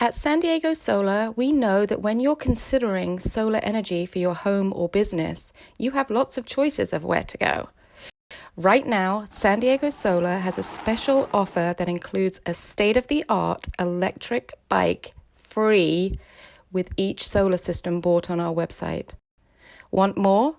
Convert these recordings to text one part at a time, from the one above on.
At San Diego Solar, we know that when you're considering solar energy for your home or business, you have lots of choices of where to go. Right now, San Diego Solar has a special offer that includes a state-of-the-art electric bike free with each solar system bought on our website. Want more?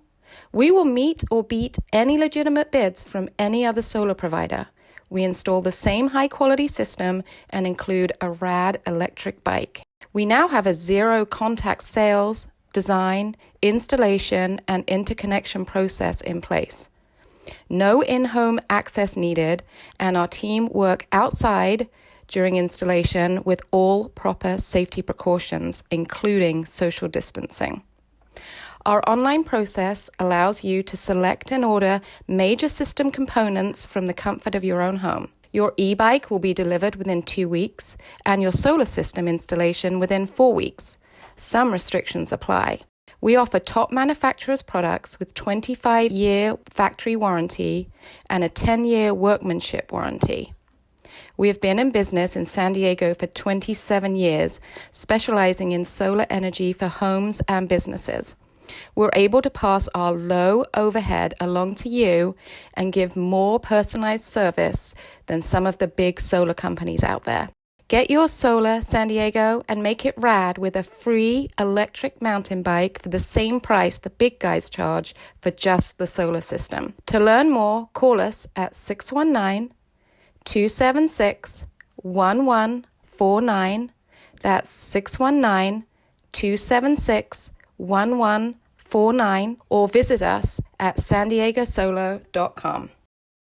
We will meet or beat any legitimate bids from any other solar provider. We install the same high-quality system and include a rad electric bike. We now have a zero-contact sales, design, installation, and interconnection process in place. No in-home access needed, and our team work outside during installation with all proper safety precautions, including social distancing. Our online process allows you to select and order major system components from the comfort of your own home. Your e-bike will be delivered within 2 weeks, and your solar system installation within 4 weeks. Some restrictions apply. We offer top manufacturers' products with 25-year factory warranty and a 10-year workmanship warranty. We have been in business in San Diego for 27 years, specializing in solar energy for homes and businesses. We're able to pass our low overhead along to you and give more personalized service than some of the big solar companies out there. Get your solar, San Diego, and make it rad with a free electric mountain bike for the same price the big guys charge for just the solar system. To learn more, call us at 619-276-1149. That's 619-276-1149, or visit us at sandiegosolar.com.